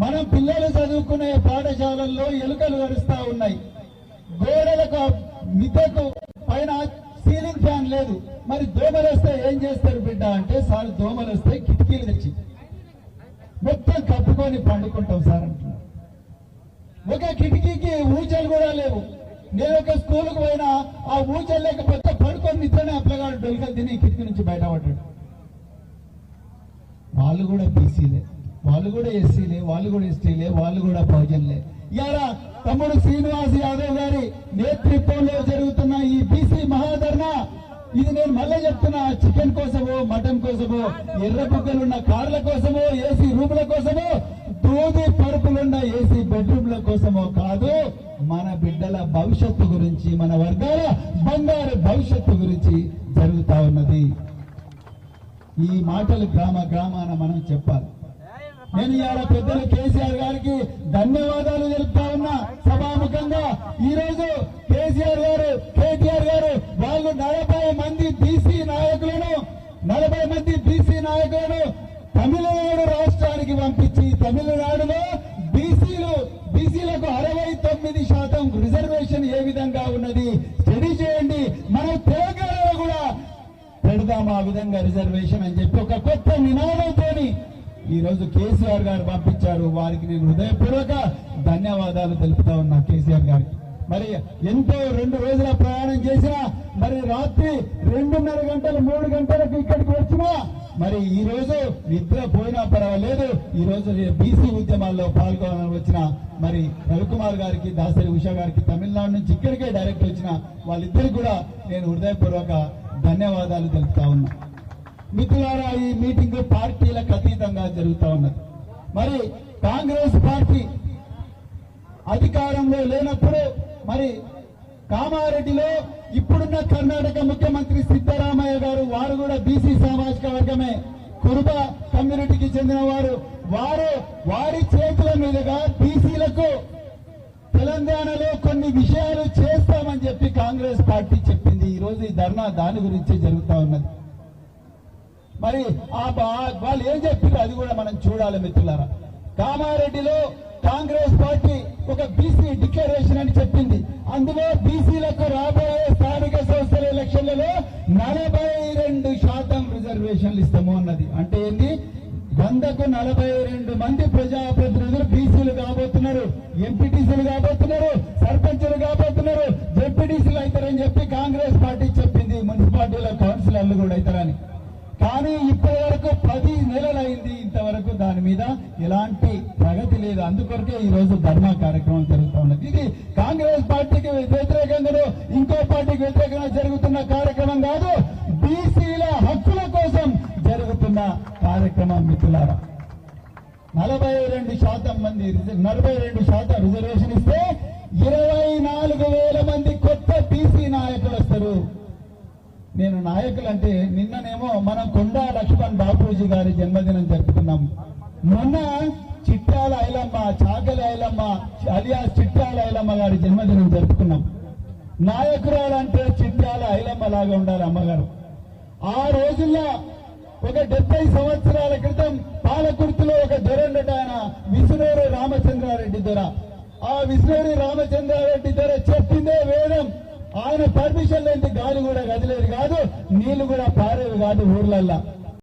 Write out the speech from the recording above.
మనం పిల్లలు చదువుకునే పాఠశాలల్లో ఎలుకలు గరుస్తా ఉన్నాయి. గోడలకు మిద్దెకు పైన సీలింగ్ ఫ్యాన్ లేదు. మరి దోమలు వస్తే ఏం చేస్తారు బిడ్డ అంటే, సార్ దోమలు వస్తే కిటికీలు తెచ్చి మొత్తం కప్పుకొని పండుకుంటాం సార్ అంటున్నారు. ఒక కిటికీకి ఊచలు కూడా లేవు. నేను ఒక స్కూల్కి పోయినా ఆ ఊచలు లేకపోతే పడుకొని నిద్రనే అప్పగాడు డొలికలు తిని కిటికీ నుంచి బయటపడ్డాడు. వాళ్ళు కూడా బీసీలే, వాళ్ళు కూడా ఎస్సీలే, వాళ్ళు కూడా ఎస్టీలే, వాళ్ళు కూడా బహుజన్లే. ఇలా తమ్ముడు శ్రీనివాస్ యాదవ్ గారి నేతృత్వంలో జరుగుతున్న ఈ బీసీ మహాధర్నా, ఇది నేను మళ్ళీ చెప్తున్నా, చికెన్ కోసమో మటన్ కోసమో ఎర్ర బుగ్గలున్న కార్ల కోసమో ఏసీ రూముల కోసమో దూది పరుపులున్న ఏసీ బెడ్రూమ్ల కోసమో కాదు, మన బిడ్డల భవిష్యత్తు గురించి, మన వర్గాల బంగారు భవిష్యత్తు గురించి జరుగుతా ఉన్నది. ఈ మాటలు గ్రామ గ్రామాన మనం చెప్పాలి. నేను ఇవాళ పెద్దలు కేసీఆర్ గారికి ధన్యవాదాలు తెలుపుతా ఉన్నా సభాముఖంగా. ఈ రోజు కేసీఆర్ గారు, కేటీఆర్ గారు వాళ్ళు 40 మంది బీసీ నాయకులను తమిళనాడు రాష్ట్రానికి పంపించి తమిళనాడులో బీసీలకు 69% రిజర్వేషన్ ఏ విధంగా ఉన్నది స్టడీ చేయండి, మనం తెలంగాణలో కూడా పెడదాం ఆ విధంగా రిజర్వేషన్ అని చెప్పి ఒక కొత్త నినాదంతో ఈ రోజు కేసీఆర్ గారు పంపించారు. వారికి నేను హృదయపూర్వక ధన్యవాదాలు తెలుపుతా ఉన్నా కేసీఆర్ గారికి. మరి ఎంతో 2 రోజుల ప్రయాణం చేసినా, మరి రాత్రి 2:30 గంటలు 3 గంటలకు ఇక్కడికి వచ్చినా, మరి ఈ రోజు నిద్ర పోయినా పర్వాలేదు, ఈ రోజు బీసీ ఉద్యమాల్లో పాల్గొనాలని వచ్చిన మరి రవికుమార్ గారికి, దాసరి ఉషా గారికి తమిళనాడు నుంచి ఇక్కడికే డైరెక్ట్ వచ్చిన వాళ్ళిద్దరికి కూడా నేను హృదయపూర్వక ధన్యవాదాలు తెలుపుతా ఉన్నా. మిత్రులారా, ఈ మీటింగ్ పార్టీలకు అతీతంగా జరుగుతా ఉన్నది. మరి కాంగ్రెస్ పార్టీ అధికారంలో లేనప్పుడు మరి కామారెడ్డిలో ఇప్పుడున్న కర్ణాటక ముఖ్యమంత్రి సిద్ధరామయ్య గారు, వారు కూడా బీసీ సామాజిక వర్గమే, కురుబ కమ్యూనిటీకి చెందిన వారి చేతుల మీదుగా బీసీలకు తెలంగాణలో కొన్ని విషయాలు చేస్తామని చెప్పి కాంగ్రెస్ పార్టీ చెప్పింది. ఈ రోజు ఈ ధర్నా దాని గురించి జరుగుతా ఉన్నది. మరి వాళ్ళు ఏం చెప్పారు అది కూడా మనం చూడాలి మిత్రులారా. కామారెడ్డిలో కాంగ్రెస్ పార్టీ ఒక బీసీ డిక్లరేషన్ అని చెప్పింది. అందులో బీసీలకు రాబోయే స్థానిక సంస్థల ఎలక్షన్లలో 42% రిజర్వేషన్లు ఇస్తాము అన్నది. అంటే ఏంది, 100కు 42 మంది ప్రజాప్రతినిధులు బీసీలు కాబోతున్నారు, ఎంపీటీసీలు కాబోతున్నారు, సర్పంచులు కాబోతున్నారు, జెడ్పీటీసీలు అవుతారని చెప్పి కాంగ్రెస్ పార్టీ చెప్పింది. మున్సిపాలిటీల కౌన్సిలర్లు కూడా అవుతారని. కానీ ఇప్పటి వరకు 10 నెలలైంది, ఇంతవరకు దాని మీద ఎలాంటి ప్రగతి లేదు. అందుకొరకే ఈ రోజు ధర్నా కార్యక్రమం జరుగుతూ ఉన్నది. ఇది కాంగ్రెస్ పార్టీకి వ్యతిరేకంగా ఇంకో పార్టీకి వ్యతిరేకంగా జరుగుతున్న కార్యక్రమం కాదు, బీసీల హక్కుల కోసం జరుగుతున్న కార్యక్రమం మిత్రులారా. 42% రిజర్వేషన్ ఇస్తే 24,000 మంది కొత్త బీసీ నాయకులు వస్తారు. నేను నాయకులంటే నిన్ననేమో మనం కొండా లక్ష్మణ్ బాపూజీ గారి జన్మదినం జరుపుకున్నాం. మొన్న చిట్టాల ఐలమ్మ, చాకలి ఐలమ్మ అలియాస్ చిట్టాల ఐలమ్మ గారి జన్మదినం జరుపుకున్నాం. నాయకురాలు అంటే చిట్టాల ఐలమ్మ లాగా ఉండాలి అమ్మగారు. ఆ రోజుల్లో ఒక 70 సంవత్సరాల క్రితం పాలకుర్తిలో ఒక దొర ఉండట, ఆయన విసునూరు రామచంద్రారెడ్డి దొర. ఆ విసునూరి రామచంద్రారెడ్డి దొర చెప్పిందే వేదం. ఆయన పర్మిషన్ లేని గాలి కూడా కదిలేది కాదు, నీళ్లు కూడా పారేవి కాదు ఊర్లల్లా.